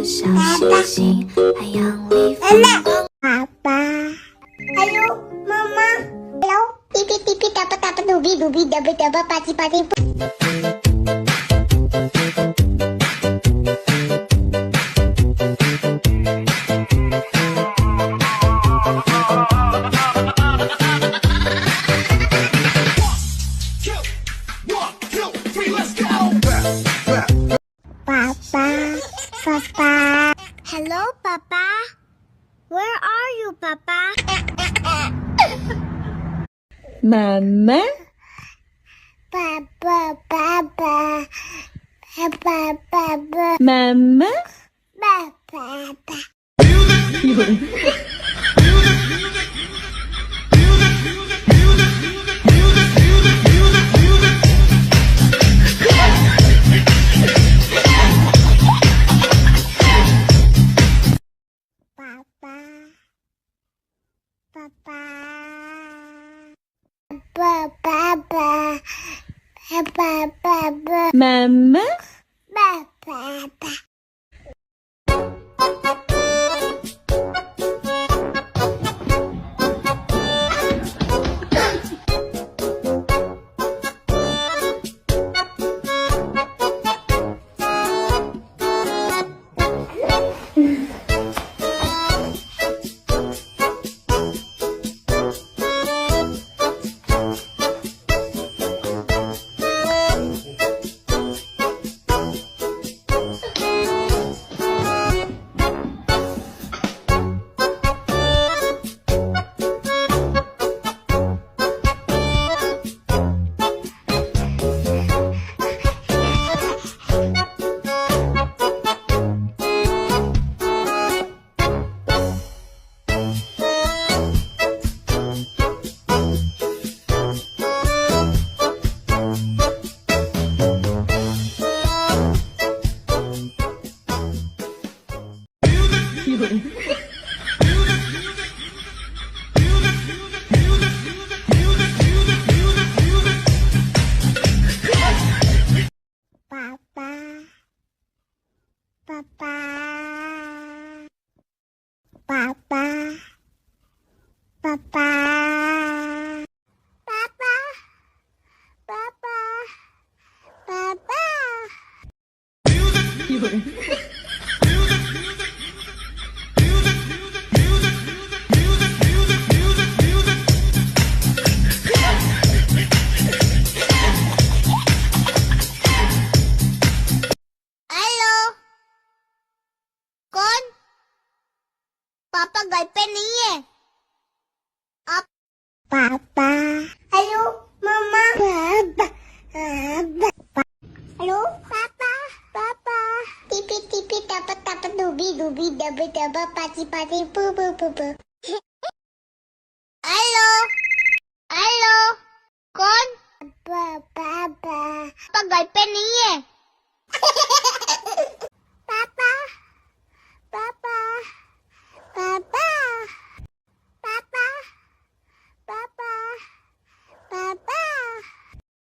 小星星，海洋里放光。爸爸 Halo Mama Halo Pipi pipi dapat dapat dubi dubi dapat dapat pati pati Papa Hello, Papa. Where are you, Papa? Mama, Papa Papa Papa Papa Mama. Papa Mama. Hello? कौन? पापा घर पे नहीं है। Papa Halo Mama Halo Papa Papa Tipi tipi dapat dapat dubi dubi dapat dapat pati pati pu pu pu pu Hello? Hello? कौन? Papa पापा घर पे नहीं है।